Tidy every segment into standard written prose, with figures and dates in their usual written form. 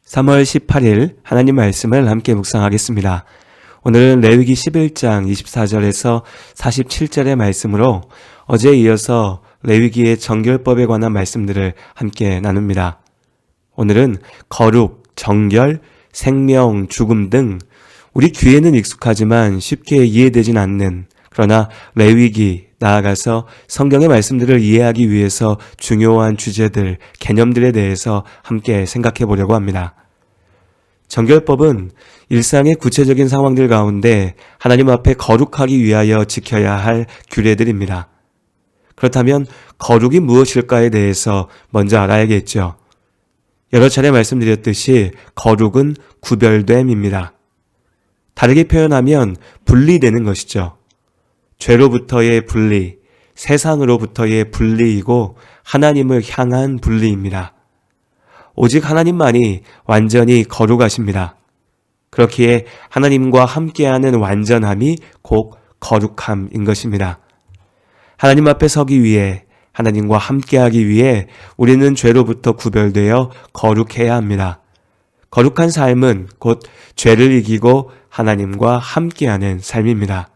3월 18일 하나님 말씀을 함께 묵상하겠습니다. 오늘은 레위기 11장 24절에서 47절의 말씀으로 어제에 이어서 레위기의 정결법에 관한 말씀들을 함께 나눕니다. 오늘은 거룩, 정결, 생명, 죽음 등 우리 귀에는 익숙하지만 쉽게 이해되진 않는, 그러나 레위기, 나아가서 성경의 말씀들을 이해하기 위해서 중요한 주제들, 개념들에 대해서 함께 생각해 보려고 합니다. 정결법은 일상의 구체적인 상황들 가운데 하나님 앞에 거룩하기 위하여 지켜야 할 규례들입니다. 그렇다면 거룩이 무엇일까에 대해서 먼저 알아야겠죠. 여러 차례 말씀드렸듯이 거룩은 구별됨입니다. 다르게 표현하면 분리되는 것이죠. 죄로부터의 분리, 세상으로부터의 분리이고 하나님을 향한 분리입니다. 오직 하나님만이 완전히 거룩하십니다. 그렇기에 하나님과 함께하는 완전함이 곧 거룩함인 것입니다. 하나님 앞에 서기 위해, 하나님과 함께하기 위해 우리는 죄로부터 구별되어 거룩해야 합니다. 거룩한 삶은 곧 죄를 이기고 하나님과 함께하는 삶입니다.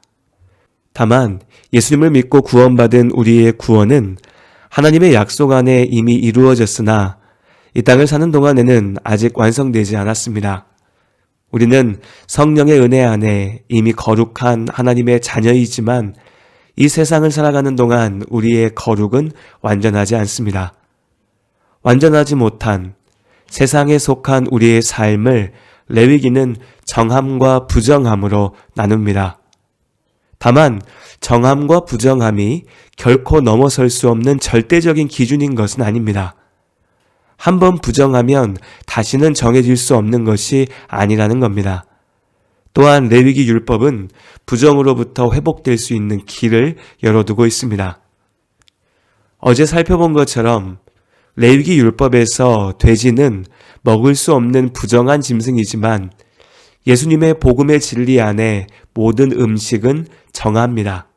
다만 예수님을 믿고 구원받은 우리의 구원은 하나님의 약속 안에 이미 이루어졌으나 이 땅을 사는 동안에는 아직 완성되지 않았습니다. 우리는 성령의 은혜 안에 이미 거룩한 하나님의 자녀이지만 이 세상을 살아가는 동안 우리의 거룩은 완전하지 않습니다. 완전하지 못한, 세상에 속한 우리의 삶을 레위기는 정함과 부정함으로 나눕니다. 다만 정함과 부정함이 결코 넘어설 수 없는 절대적인 기준인 것은 아닙니다. 한번 부정하면 다시는 정해질 수 없는 것이 아니라는 겁니다. 또한 레위기 율법은 부정으로부터 회복될 수 있는 길을 열어두고 있습니다. 어제 살펴본 것처럼 레위기 율법에서 돼지는 먹을 수 없는 부정한 짐승이지만 예수님의 복음의 진리 안에 모든 음식은 정합니다.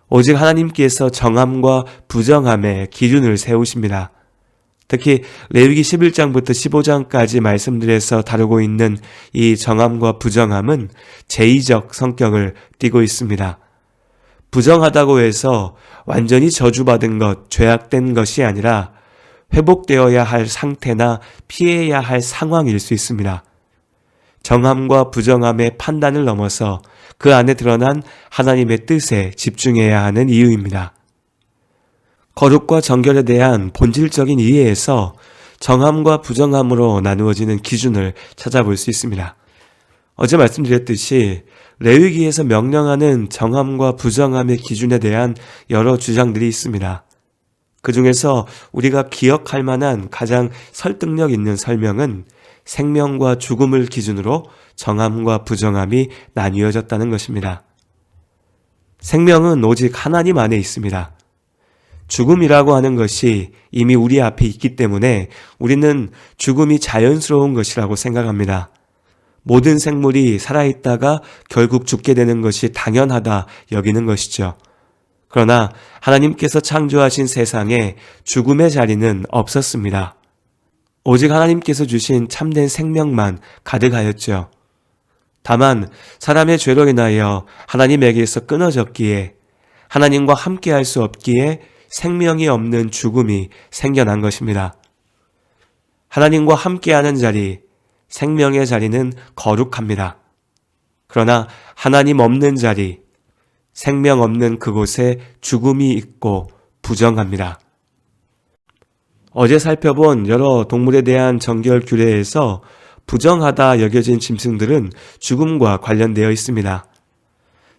오직 하나님께서 정함과 부정함의 기준을 세우십니다. 특히 레위기 11장부터 15장까지 말씀들에서 다루고 있는 이 정함과 부정함은 제의적 성격을 띠고 있습니다. 부정하다고 해서 완전히 저주받은 것, 죄악된 것이 아니라 회복되어야 할 상태나 피해야 할 상황일 수 있습니다. 정함과 부정함의 판단을 넘어서 그 안에 드러난 하나님의 뜻에 집중해야 하는 이유입니다. 거룩과 정결에 대한 본질적인 이해에서 정함과 부정함으로 나누어지는 기준을 찾아볼 수 있습니다. 어제 말씀드렸듯이 레위기에서 명령하는 정함과 부정함의 기준에 대한 여러 주장들이 있습니다. 그 중에서 우리가 기억할 만한 가장 설득력 있는 설명은 생명과 죽음을 기준으로 정함과 부정함이 나뉘어졌다는 것입니다. 생명은 오직 하나님 안에 있습니다. 죽음이라고 하는 것이 이미 우리 앞에 있기 때문에 우리는 죽음이 자연스러운 것이라고 생각합니다. 모든 생물이 살아있다가 결국 죽게 되는 것이 당연하다 여기는 것이죠. 그러나 하나님께서 창조하신 세상에 죽음의 자리는 없었습니다. 오직 하나님께서 주신 참된 생명만 가득하였죠. 다만 사람의 죄로 인하여 하나님에게서 끊어졌기에, 하나님과 함께할 수 없기에 생명이 없는 죽음이 생겨난 것입니다. 하나님과 함께하는 자리, 생명의 자리는 거룩합니다. 그러나 하나님 없는 자리, 생명 없는 그곳에 죽음이 있고 부정합니다. 어제 살펴본 여러 동물에 대한 정결 규례에서 부정하다 여겨진 짐승들은 죽음과 관련되어 있습니다.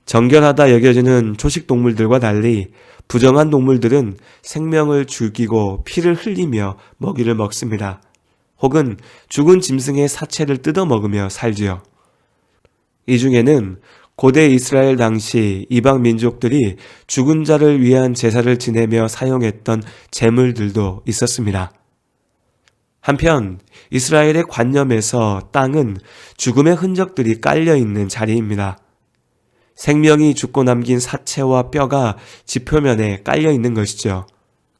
정결하다 여겨지는 초식 동물들과 달리 부정한 동물들은 생명을 죽이고 피를 흘리며 먹이를 먹습니다. 혹은 죽은 짐승의 사체를 뜯어 먹으며 살지요. 이 중에는 고대 이스라엘 당시 이방 민족들이 죽은 자를 위한 제사를 지내며 사용했던 제물들도 있었습니다. 한편 이스라엘의 관념에서 땅은 죽음의 흔적들이 깔려있는 자리입니다. 생명이 죽고 남긴 사체와 뼈가 지표면에 깔려있는 것이죠.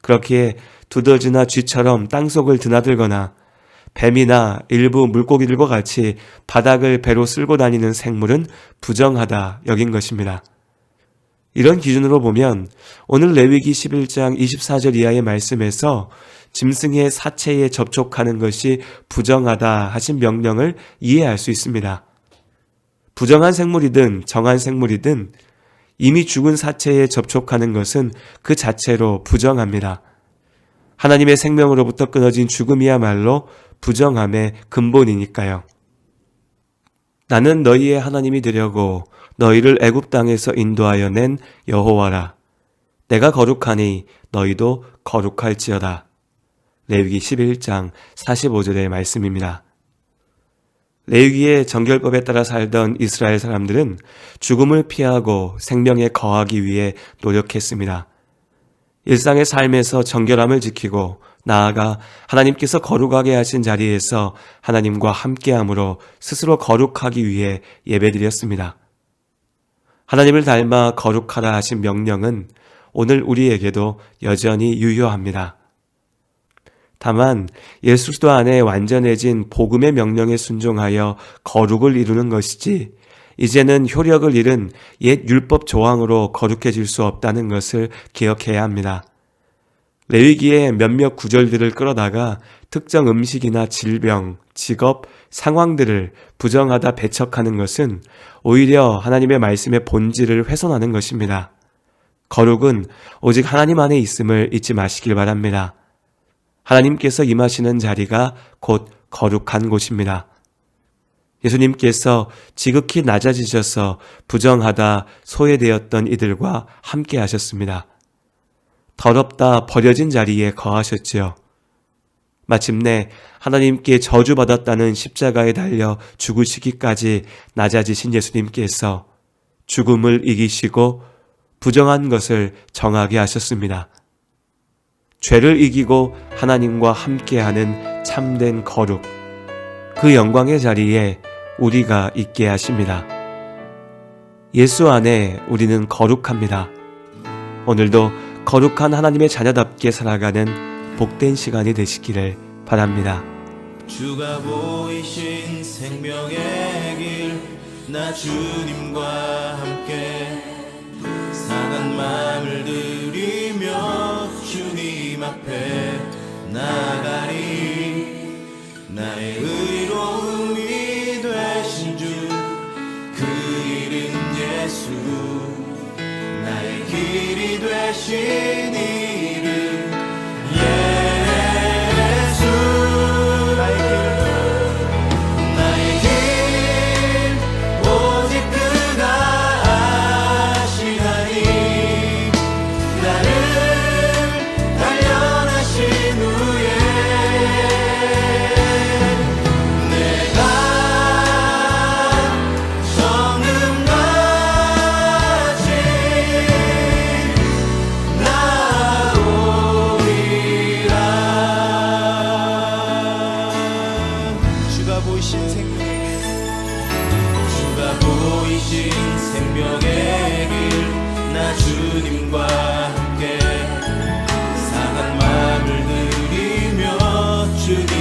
그렇기에 두더지나 쥐처럼 땅속을 드나들거나 뱀이나 일부 물고기들과 같이 바닥을 배로 쓸고 다니는 생물은 부정하다 여긴 것입니다. 이런 기준으로 보면 오늘 레위기 11장 24절 이하의 말씀에서 짐승의 사체에 접촉하는 것이 부정하다 하신 명령을 이해할 수 있습니다. 부정한 생물이든 정한 생물이든 이미 죽은 사체에 접촉하는 것은 그 자체로 부정합니다. 하나님의 생명으로부터 끊어진 죽음이야말로 부정함의 근본이니까요. 나는 너희의 하나님이 되려고 너희를 애굽 땅에서 인도하여 낸 여호와라. 내가 거룩하니 너희도 거룩할지어다. 레위기 11장 45절의 말씀입니다. 레위기의 정결법에 따라 살던 이스라엘 사람들은 죽음을 피하고 생명에 거하기 위해 노력했습니다. 일상의 삶에서 정결함을 지키고 나아가 하나님께서 거룩하게 하신 자리에서 하나님과 함께함으로 스스로 거룩하기 위해 예배드렸습니다. 하나님을 닮아 거룩하라 하신 명령은 오늘 우리에게도 여전히 유효합니다. 다만 예수 그리스도 안에 완전해진 복음의 명령에 순종하여 거룩을 이루는 것이지 이제는 효력을 잃은 옛 율법 조항으로 거룩해질 수 없다는 것을 기억해야 합니다. 레위기의 몇몇 구절들을 끌어다가 특정 음식이나 질병, 직업, 상황들을 부정하다 배척하는 것은 오히려 하나님의 말씀의 본질을 훼손하는 것입니다. 거룩은 오직 하나님 안에 있음을 잊지 마시길 바랍니다. 하나님께서 임하시는 자리가 곧 거룩한 곳입니다. 예수님께서 지극히 낮아지셔서 부정하다 소외되었던 이들과 함께 하셨습니다. 더럽다 버려진 자리에 거하셨지요. 마침내 하나님께 저주받았다는 십자가에 달려 죽으시기까지 낮아지신 예수님께서 죽음을 이기시고 부정한 것을 정하게 하셨습니다. 죄를 이기고 하나님과 함께하는 참된 거룩, 그 영광의 자리에 우리가 있게 하십니다. 예수 안에 우리는 거룩합니다. 오늘도 거룩한 하나님의 자녀답게 살아가는 복된 시간이 되시기를 바랍니다. 주가 보이신 생명의 길, 나 주님과 함께 상한 마음을 들이며 주님 앞에 나가리. 나의 의로움이 되신 주, 그 이름 예수, 나의 길이 되신 이름 예수. 나의 길 오직 그가 아시나니. 나를 단련하신 후에 내가 정금같이 나오리라. 주가 보이신 생명의 길, 주가 보이신 생명의 길, 나 주님과 함께 상한 마음을 들이며 주님